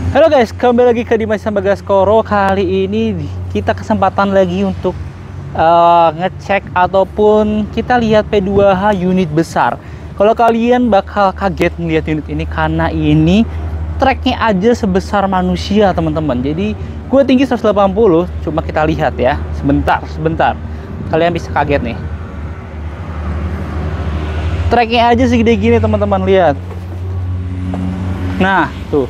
Halo guys, kembali lagi ke Dimas Bagaskoro. Kali ini kita kesempatan lagi untuk ngecek ataupun kita lihat P2H unit besar. Kalau kalian bakal kaget melihat unit ini karena ini treknya aja sebesar manusia teman-teman. Jadi gue tinggi 180, cuma kita lihat ya. Sebentar. Kalian bisa kaget nih. Treknya aja segede gini teman-teman, lihat. Nah, tuh.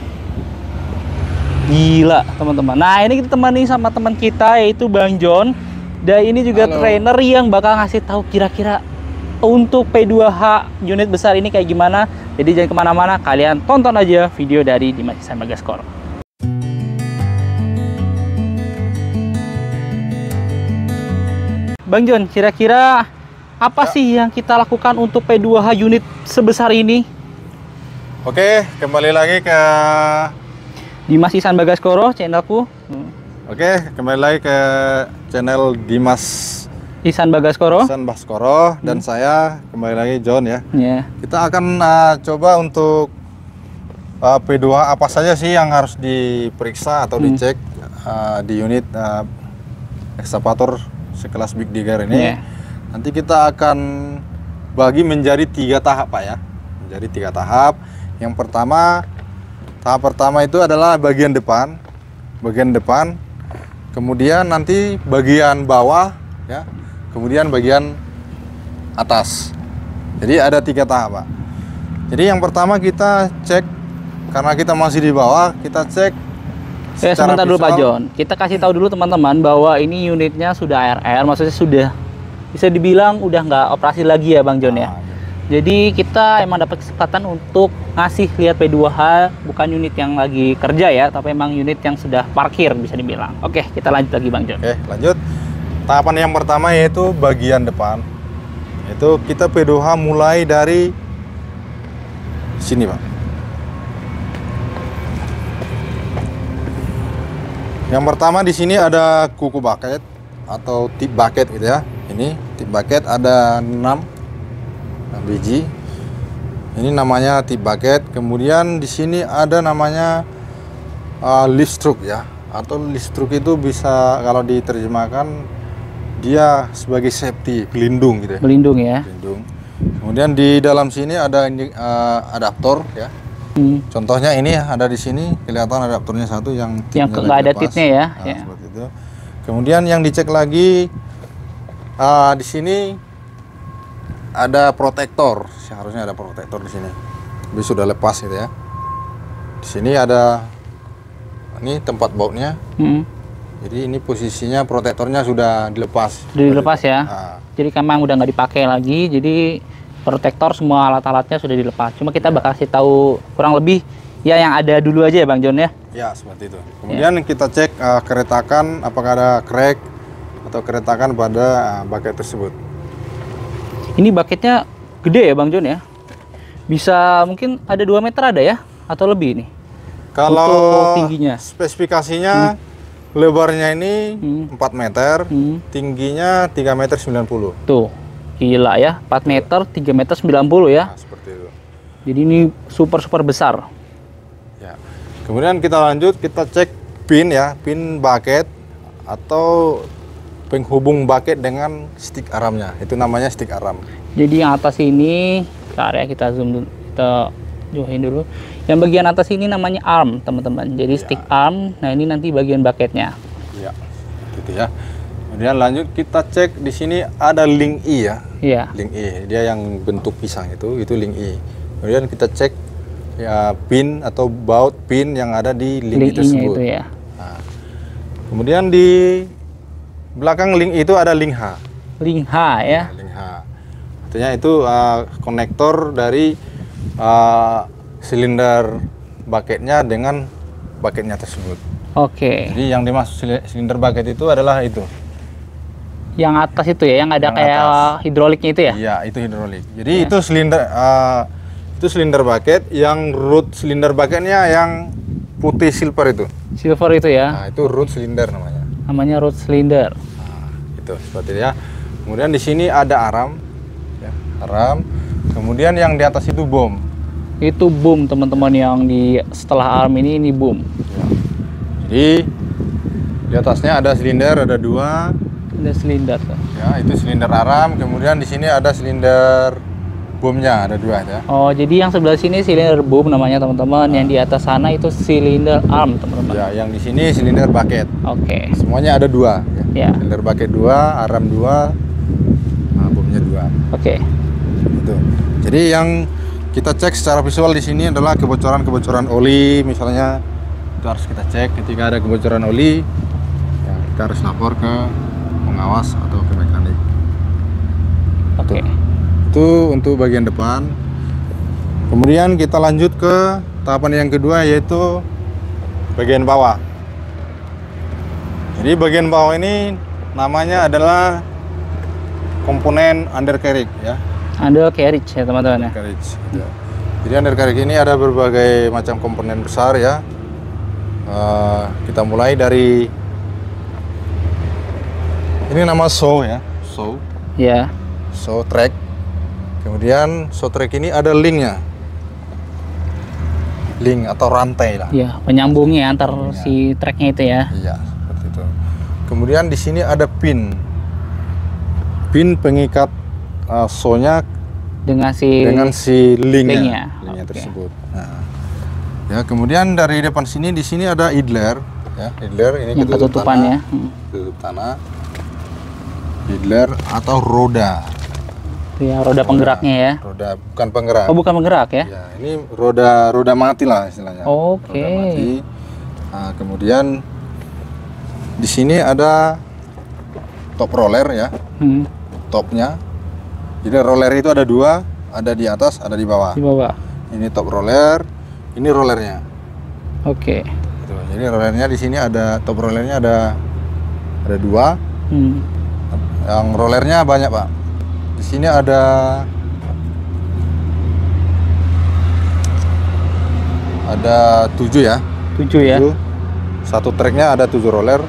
Gila, teman-teman. Nah, ini kita temani sama teman kita yaitu Bang John. Dan ini juga trainer yang bakal ngasih tahu kira-kira untuk P2H unit besar ini kayak gimana. Jadi jangan kemana-mana, kalian tonton aja video dari Dimas Bagaskoro. Bang John, kira-kira apa sih yang kita lakukan untuk P2H unit sebesar ini? Oke, kembali lagi ke Dimas Bagaskoro, channelku. Oke, kembali lagi ke channel Dimas Bagaskoro. Dan saya kembali lagi John ya. Yeah. Kita akan coba untuk P2 apa saja sih yang harus diperiksa atau dicek di unit ekskavator sekelas Big Digger ini. Yeah. Nanti kita akan bagi menjadi 3 tahap Pak ya. Menjadi 3 tahap. Yang pertama, tahap pertama itu adalah bagian depan. Kemudian nanti bagian bawah ya. Kemudian bagian atas. Jadi ada 3 tahap Pak. Jadi yang pertama kita cek, karena kita masih di bawah, kita cek sebentar dulu Pak John. Kita kasih tahu dulu teman-teman bahwa ini unitnya sudah ARR, maksudnya sudah bisa dibilang udah nggak operasi lagi ya Bang John ya. Jadi kita emang dapat kesempatan untuk ngasih lihat P2H, bukan unit yang lagi kerja ya, tapi emang unit yang sudah parkir bisa dibilang. Oke, kita lanjut lagi Bang John. Oke, lanjut. Tahapan yang pertama yaitu bagian depan. Itu kita P2H mulai dari sini Pak. Yang pertama di sini ada kuku bucket atau tip bucket gitu ya. Ini tip bucket ada 6 biji. Ini namanya tip bucket. Kemudian di sini ada namanya lift stroke ya. Atau lift stroke itu bisa kalau diterjemahkan dia sebagai safety, pelindung gitu ya. Pelindung ya. Pelindung. Kemudian di dalam sini ada adaptor ya. Contohnya ini ada di sini kelihatan adaptornya satu yang nggak ada titnya ya. Nah, ya. Seperti itu. Kemudian yang dicek lagi di sini ada protektor, seharusnya ada protektor di sini. Tapi sudah lepas gitu ya. Di sini ada ini tempat bautnya. Jadi ini posisinya protektornya sudah dilepas. Sudah dilepas ya. Nah. Jadi memang udah nggak dipakai lagi. Jadi protektor semua alat-alatnya sudah dilepas. Cuma kita bakal kasih tahu kurang lebih ya yang ada dulu aja ya Bang John ya. Ya seperti itu. Kemudian kita cek keretakan, apakah ada crack atau keretakan pada bucket tersebut. Ini bucketnya gede ya Bang John ya. Bisa mungkin ada 2 meter ada ya atau lebih nih. Kalau untuk tingginya, spesifikasinya lebarnya ini 4 meter, tingginya 3 meter 90. Tuh. Gila ya, 4 meter, 3 meter 90 ya. Nah, seperti itu. Jadi ini super besar. Ya. Kemudian kita lanjut, kita cek pin ya, pin bucket atau penghubung bucket dengan stick armnya. Itu namanya stick arm. Jadi yang atas ini, bentar ya kita zoom dulu, kita jauhin dulu. Yang bagian atas ini namanya arm, teman-teman. Jadi stick arm. Nah, ini nanti bagian bucketnya. Ya. Gitu ya. Kemudian lanjut kita cek di sini ada link I ya. Iya. Link I, dia yang bentuk pisang itu link I. Kemudian kita cek ya pin atau baut pin yang ada di link I tersebut. Itu ya. Nah, kemudian di belakang link itu ada link H. Link H ya. Nah, link H. Artinya itu konektor dari silinder bucketnya dengan bucketnya tersebut. Oke. Jadi yang dimaksud silinder bucket itu adalah itu. Yang atas itu ya, yang ada kayak hidroliknya itu ya? Iya, itu hidrolik. Jadi itu silinder bucket, yang root silinder bucketnya yang putih silver itu. Silver itu ya? Nah, itu root silinder namanya. Namanya root cylinder. Nah, itu seperti itu ya. Kemudian di sini ada arm, ya, arm. Kemudian yang di atas itu bom. Itu boom teman-teman, yang di setelah arm ini boom. Jadi di atasnya ada silinder, ada dua. Ada silinder tuh. Ya, itu silinder aram. Kemudian di sini ada silinder boomnya, ada dua ya. Oh, jadi yang sebelah sini silinder boom namanya teman-teman. Yang di atas sana itu silinder arm teman-teman. Ya, yang di sini silinder bucket. Oke. Semuanya ada dua. Ya. Silinder bucket dua, aram dua, nah, boomnya dua. Oke. Itu. Jadi yang kita cek secara visual di sini adalah kebocoran oli, misalnya itu harus kita cek. Ketika ada kebocoran oli, ya, kita harus lapor ke pengawas atau ke mekanik. Oke. Itu untuk bagian depan. Kemudian kita lanjut ke tahapan yang kedua, yaitu bagian bawah. Jadi bagian bawah ini namanya adalah komponen undercarriage ya. Undercarriage ya teman-teman ya. Undercarriage, ya. Jadi undercarriage ini ada berbagai macam komponen besar ya. Kita mulai dari ini nama show ya, show. Ya. Show track. Kemudian show track ini ada linknya, link atau rantai lah. Ya, penyambungnya antar si tracknya itu ya. Iya, seperti itu. Kemudian di sini ada pin pengikat show-nya dengan si linknya Oke. tersebut. Nah, ya kemudian dari depan sini di sini ada idler, ya idler ini yang ketutupan ya. Tutup tanah, idler atau roda. Ya, roda penggeraknya ya. Roda bukan penggerak. Oh, bukan penggerak ya? Ya, ini roda mati lah istilahnya. Oke. Roda mati. Nah, kemudian di sini ada top roller ya, topnya. Jadi roller itu ada dua, ada di atas, ada di bawah. Di bawah. Ini top roller, ini rollernya. Oke. Gitu. Jadi rollernya di sini ada top rollernya ada dua. Yang rollernya banyak pak. Di sini ada tujuh ya. 7 ya. Satu tracknya ada 7 roller.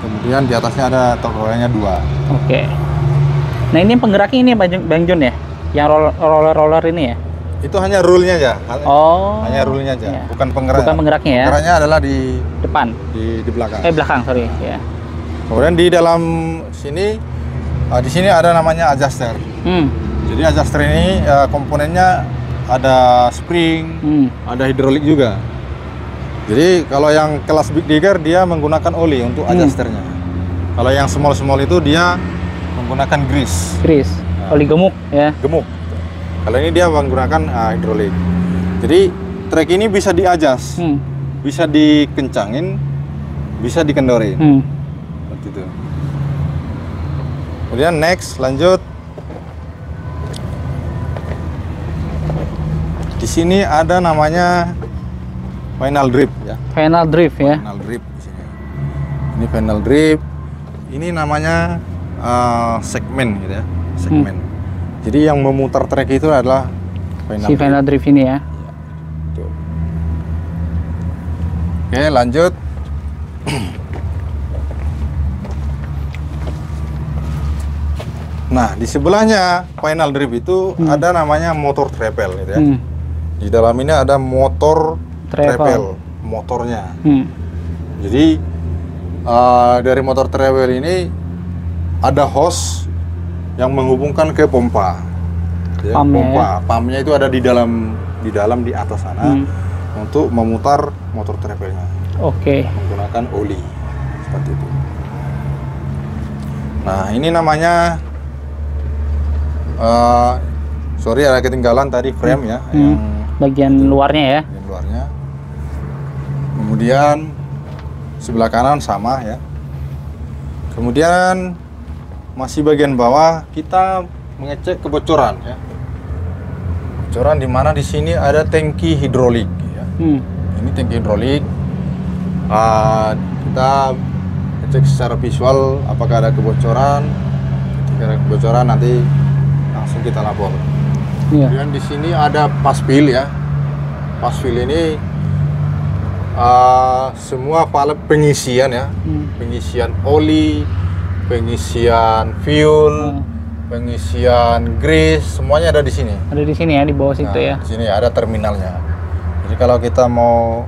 Kemudian di atasnya ada top rollernya 2. Oke. Nah ini penggeraknya ini Bang Jun ya? Yang roller ini ya? Itu hanya rule-nya aja. Oh. Hanya rule-nya aja, Ya. bukan penggerak. Bukan penggeraknya ya? Penggeraknya adalah di Depan? di belakang. Belakang, sorry. Ya. Kemudian di dalam sini, di sini ada namanya adjuster. Jadi adjuster ini komponennya ada spring, ada hidrolik juga. Jadi kalau yang kelas big digger dia menggunakan oli untuk adjusternya. Kalau yang small itu dia menggunakan grease. Oli gemuk ya. Gemuk. Kalau ini dia menggunakan hidrolik. Jadi trek ini bisa di-adjust, bisa dikencangin, bisa dikendorin. Seperti itu. Kemudian next lanjut. Di sini ada namanya final drift ya. Final drift ya. Final drift di sini. Ini final drift. Ini namanya segmen gitu ya. Segmen. Jadi yang memutar trek itu adalah final drift ini ya. Tuh. Oke, lanjut. Nah, di sebelahnya final drift itu ada namanya motor travel gitu ya. Di dalam ini ada motor travel, motornya. Jadi dari motor travel ini ada hose yang menghubungkan ke pompa. Ya, pompa, pumpnya itu ada di dalam di atas sana untuk memutar motor travelnya. Oke. Menggunakan oli seperti itu. Nah, ini namanya sorry ada ketinggalan tadi frame ya, yang bagian luarnya ya. Bagian luarnya. Kemudian sebelah kanan sama ya. Kemudian masih bagian bawah kita mengecek kebocoran ya. Kebocoran di mana di sini ada tangki hidrolik ya. Ini tangki hidrolik. Kita cek secara visual apakah ada kebocoran. Ketika ada kebocoran nanti langsung kita lapor. Kemudian di sini ada paspil ya. Paspil ini semua valve pengisian ya. Pengisian oli, pengisian fuel, pengisian grease, semuanya ada di sini. Ada di sini ya, di bawah situ ya. Di sini ada terminalnya. Jadi kalau kita mau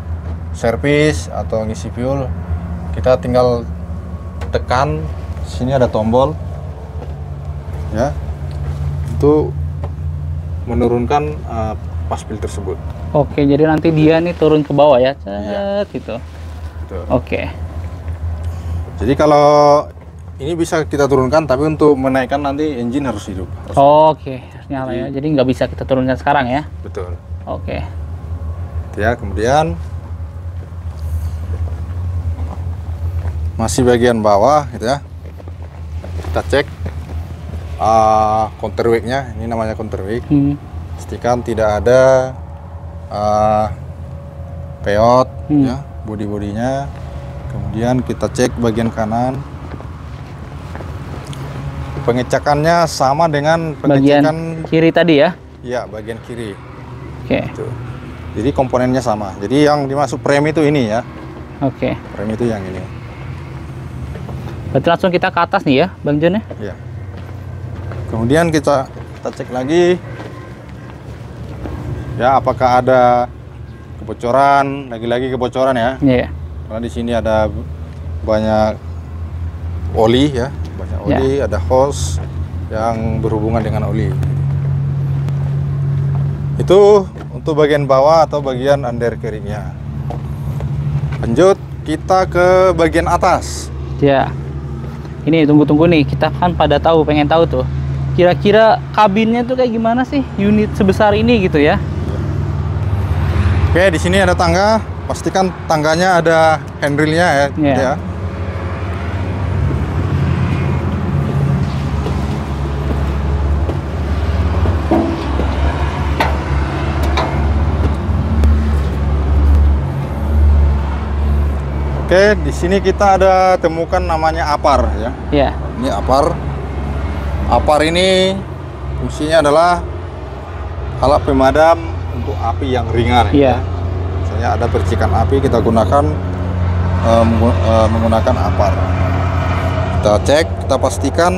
servis atau ngisi fuel, kita tinggal tekan sini, ada tombol ya untuk menurunkan paspil tersebut. Oke, jadi nanti dia nih turun ke bawah ya, Iya. gitu. Betul. Oke. Jadi kalau ini bisa kita turunkan, tapi untuk menaikkan nanti engine harus hidup. Oke, harus nyala ya. Jadi nggak bisa kita turunkan sekarang ya. Betul. Oke. Ya, kemudian masih bagian bawah gitu ya. Kita cek counterweight-nya. Ini namanya counterweight. Pastikan tidak ada peot ya, bodi-bodinya. Kemudian kita cek bagian kanan. Pengecekannya sama dengan Bagian pengecekan kiri tadi ya. ya, bagian kiri. Oke. Tuh. Jadi komponennya sama. Jadi yang dimasuk prem itu ini ya. Oke. Prem itu yang ini. Berarti langsung kita ke atas nih ya, Bang John ya. Ya. Kemudian kita cek lagi. Ya, apakah ada kebocoran? Lagi-lagi kebocoran ya. Iya. Karena di sini ada banyak oli ya, banyak oli, ada hose yang berhubungan dengan oli. Itu untuk bagian bawah atau bagian undercarriage-nya. Lanjut kita ke bagian atas. Ya. Ini tunggu-tunggu nih, kita kan pada pengen tahu tuh. Kira-kira kabinnya tuh kayak gimana sih unit sebesar ini gitu ya? Oke, di sini ada tangga. Pastikan tangganya ada handrailnya ya. Iya. Ya. Oke, di sini kita ada temukan namanya apar ya. Iya. Ini apar. Apar ini fungsinya adalah alat pemadam untuk api yang ringan. Iya. Ya. Misalnya ada percikan api, kita gunakan menggunakan apar. Kita cek, kita pastikan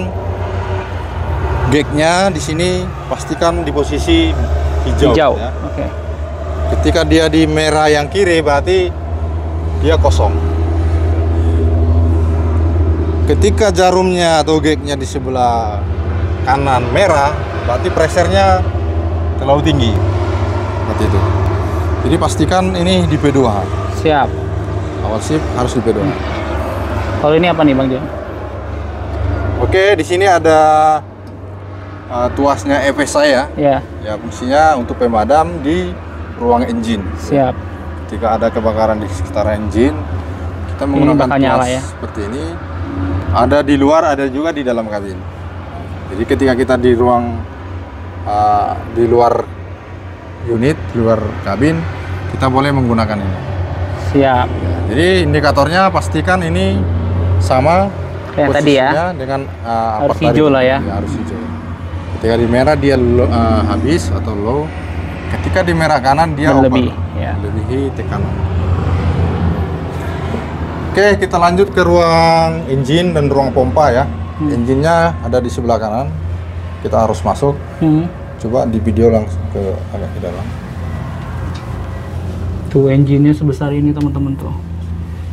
gauge-nya di sini pastikan di posisi hijau. Ya. Oke. Ketika dia di merah yang kiri berarti dia kosong. Ketika jarumnya atau gauge-nya di sebelah kanan merah, berarti pressure-nya terlalu tinggi. Seperti itu. Jadi pastikan ini di P2. Siap. Awal shift harus di P2. Kalau ini apa nih Bang John? Oke, di sini ada tuasnya FSI ya. Ya. Ya, fungsinya untuk pemadam di ruang engine. Siap. Ketika ada kebakaran di sekitar engine, kita menggunakan bakal nyala tuas ya. seperti ini. Ada di luar, ada juga di dalam kabin. Jadi ketika kita di ruang di luar unit, di luar kabin, kita boleh menggunakan ini. Siap. Ya, jadi indikatornya pastikan ini sama Kayak tadi ya. posisinya dengan Harus apar hijau tadi. lah ya. Harus hijau. Ketika di merah dia habis atau low. Ketika di merah kanan dia Berlebih, over, ya. melebihi tekanan. Oke, kita lanjut ke ruang engine dan ruang pompa ya. Engine-nya ada di sebelah kanan. Kita harus masuk. Coba di video langsung agak ke dalam. Tuh engine-nya sebesar ini teman-teman tuh.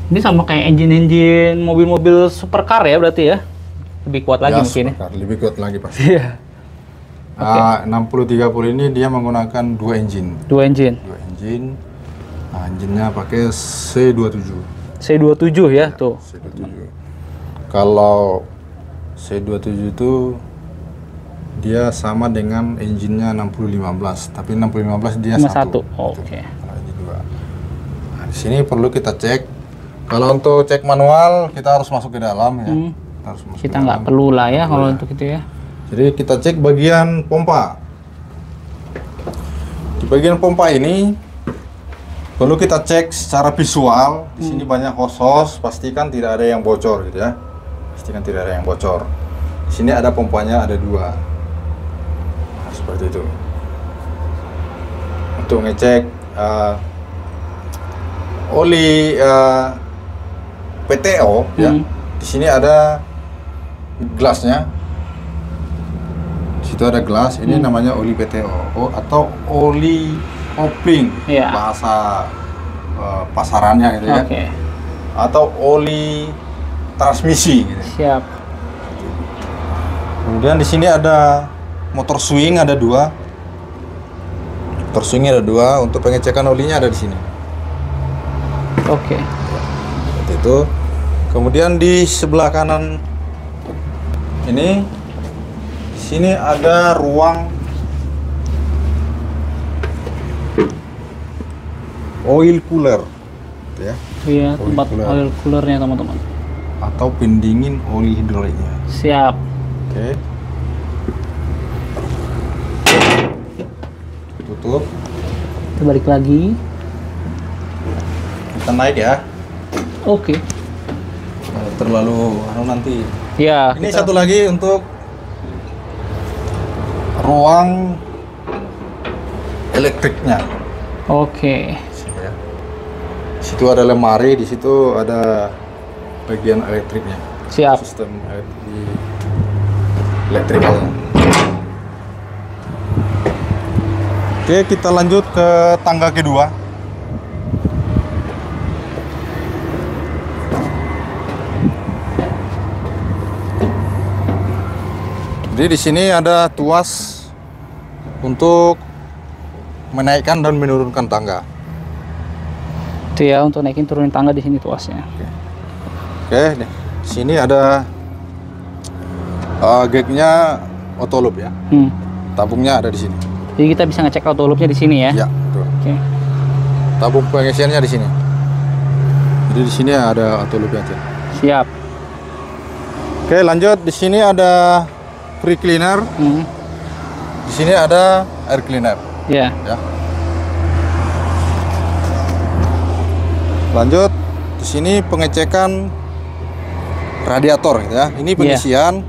Ini sama kayak engine-engine mobil-mobil supercar ya berarti ya? Lebih kuat lagi Ya, mungkin ya? supercar, lebih kuat lagi pasti. Iya. 6030 ini dia menggunakan dua engine. Dua engine. Dua engine. Nah, engine-nya pakai C27. C27 ya tuh. C27. Kalau C27 itu dia sama dengan engine-nya 6015, tapi 6015 dia Cuma satu. satu. Oke. Kalau ini dua. Nah, di sini perlu kita cek. Kalau untuk cek manual kita harus masuk ke dalam ya. Kita harus masuk Kita ke nggak dalam. perlu lah ya Nggak kalau perlu untuk itu ya. Jadi kita cek bagian pompa. Di bagian pompa ini perlu kita cek secara visual. Di sini banyak hose, pastikan tidak ada yang bocor gitu ya. Pastikan tidak ada yang bocor. Di sini ada pompanya, ada dua. Nah, seperti itu. Untuk ngecek oli PTO ya. Di sini ada gelasnya. Di situ ada gelas. Ini namanya oli PTO atau oli kopling Iya. bahasa pasarannya gitu ya. Oke. Atau oli transmisi gitu. Siap. Kemudian di sini ada motor swing, ada 2. Motor swing ada 2, untuk pengecekan olinya ada di sini. Oke. Seperti itu. Kemudian di sebelah kanan ini, di sini ada ruang oil cooler, gitu ya. Iya, tempat cooler. oil coolernya teman-teman. Atau pendingin oli hidroliknya. Siap. Oke. Tutup. Kita balik lagi. Kita naik ya. Oke. Terlalu nanti. Ya. Ini satu lagi untuk ruang elektriknya. Oke. Sini ya. Di situ ada lemari, di situ ada bagian elektriknya. Siap. Sistem elektrikalnya. Oke, kita lanjut ke tangga kedua. Jadi di sini ada tuas untuk menaikkan dan menurunkan tangga. Itu ya, untuk naikin turunin tangga di sini tuasnya. Oke, di sini ada gagnya auto loop ya. Tabungnya ada di sini. Jadi kita bisa ngecek auto loopnya di sini ya. Ya, betul. Oke. Tabung pengisiannya di sini. Jadi di sini ada auto loopnya. Siap. Oke, lanjut. Di sini ada free cleaner. Di sini ada air cleaner. Ya. Ya. Lanjut. Di sini pengecekan radiator gitu ya. Ini pengisian.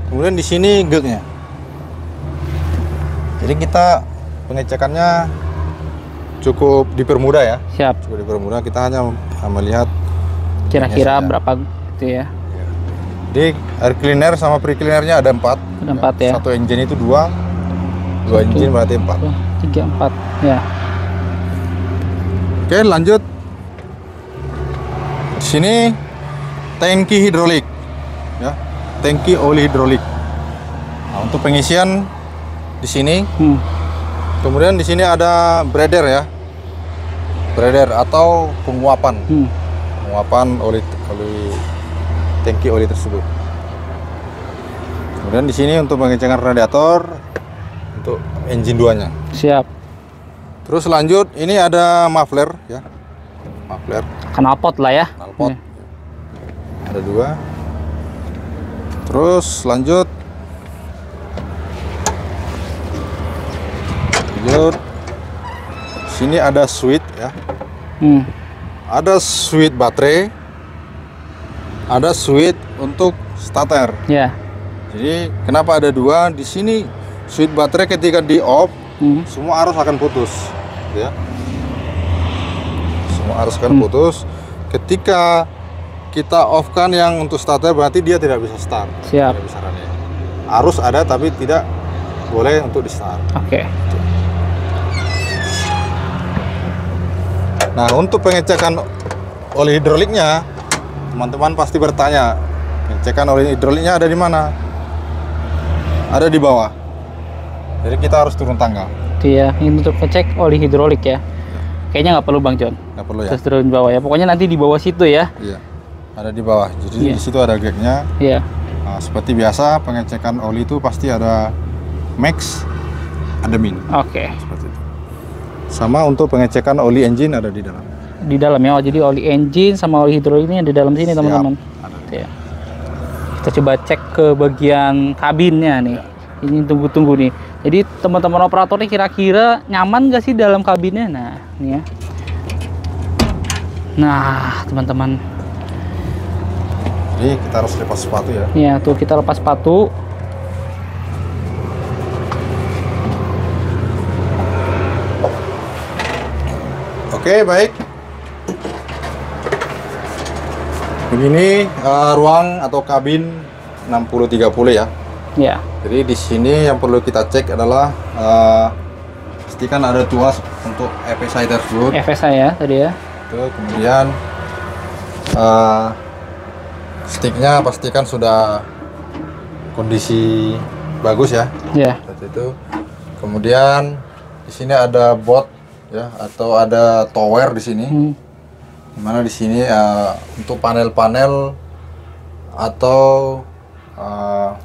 Kemudian di sini gagnya. Jadi kita pengecekannya cukup dipermudah ya. Siap. Cukup dipermudah. Kita hanya melihat Kira-kira berapa gitu ya. Jadi air cleaner sama pre cleanernya ada 4. Ada 4 ya. Satu engine itu 2. 2 engine berarti 4. 3, 4. Ya. Oke, lanjut. Di sini tangki hidrolik. Ya. Tangki oli hidrolik. Nah, untuk pengisian di sini. Kemudian di sini ada breather ya. Breather atau penguapan. Penguapan oli tangki oli tersebut. Kemudian di sini untuk pengecekan radiator untuk engine 2-nya. Siap. Terus lanjut, ini ada muffler ya. Muffler. Knalpot lah ya. Knalpot. Ada 2. Terus lanjut. Sini ada switch ya. Ada switch baterai. Ada switch untuk starter. Ya. Jadi kenapa ada 2? Di sini switch baterai ketika di off, semua arus akan putus, ya. Semua arus akan putus. Ketika kita off kan yang untuk starter, berarti dia tidak bisa start. Siap. Tidak bisa running. Arus ada tapi tidak boleh untuk di start. Oke. Nah, untuk pengecekan oli hidroliknya, teman-teman pasti bertanya, pengecekan oli hidroliknya ada di mana? Ada di bawah. Jadi kita harus turun tangga. Iya, ini untuk ngecek oli hidrolik ya. Kayaknya nggak perlu Bang John. Nggak perlu ya. Terus turun di bawah ya. Pokoknya nanti di bawah situ ya. Iya. Ada di bawah. Jadi di situ ada gagnya. Iya. Nah, seperti biasa pengecekan oli itu pasti ada max, ada min. Oke. Seperti itu. Sama untuk pengecekan oli engine ada di dalam. Di dalam ya. Oh, jadi oli engine sama oli hidroliknya di dalam sini teman-teman. Ya. Kita coba cek ke bagian kabinnya nih. Ini tunggu-tunggu nih. Jadi teman-teman operatornya kira-kira nyaman gak sih dalam kabinnya? Nah, ini ya. Nah, teman-teman. Jadi kita harus lepas sepatu ya. Ya, tuh kita lepas sepatu. Oke, baik. Begini ruang atau kabin 60-30 ya. Ya. Jadi di sini yang perlu kita cek adalah pastikan ada tuas untuk FSI tersebut. FSI ya tadi ya. Itu kemudian sticknya pastikan sudah kondisi bagus ya. Seperti itu. Kemudian di sini ada board ya, atau ada tower di sini. Dimana di sini untuk panel-panel atau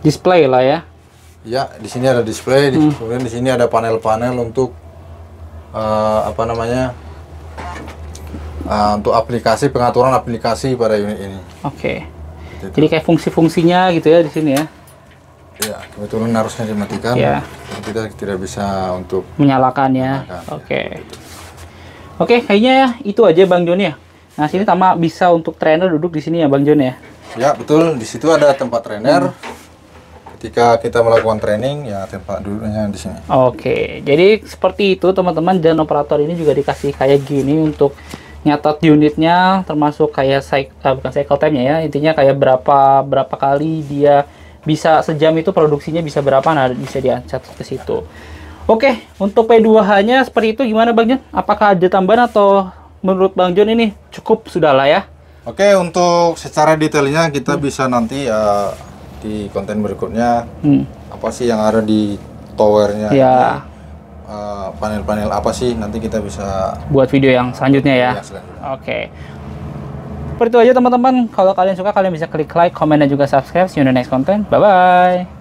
display lah ya. Ya, di sini ada display. Kemudian di sini ada panel-panel untuk apa namanya? Untuk aplikasi, pengaturan aplikasi pada unit ini. Oke. Jadi kayak fungsi-fungsinya gitu ya di sini ya. Ya, kebetulan harusnya dimatikan. Ya. Kita tidak bisa untuk menyalakan ya. Oke. Oke, kayaknya ya itu aja Bang Jon ya. Nah, sini Tama bisa untuk trainer duduk di sini ya Bang Jon ya. Ya, betul. Di situ ada tempat trainer. Ketika kita melakukan training, ya tempat duduknya di sini. Oke, jadi seperti itu teman-teman, dan operator ini juga dikasih kayak gini untuk nyatat unitnya, termasuk kayak bukan cycle time-nya ya, intinya kayak berapa kali dia bisa sejam itu produksinya bisa berapa, nah bisa dicatat ke situ. Oke, untuk P2H-nya seperti itu gimana Bang Jon? Apakah ada tambahan atau menurut Bang Jon ini cukup sudah lah ya? Oke, untuk secara detailnya kita bisa nanti di konten berikutnya apa sih yang ada di towernya ya. Panel-panel apa sih, nanti kita bisa buat video yang selanjutnya ya. Oke. Seperti itu aja teman-teman. Kalau kalian suka, kalian bisa klik like, comment, dan juga subscribe. See you in the next content. Bye bye.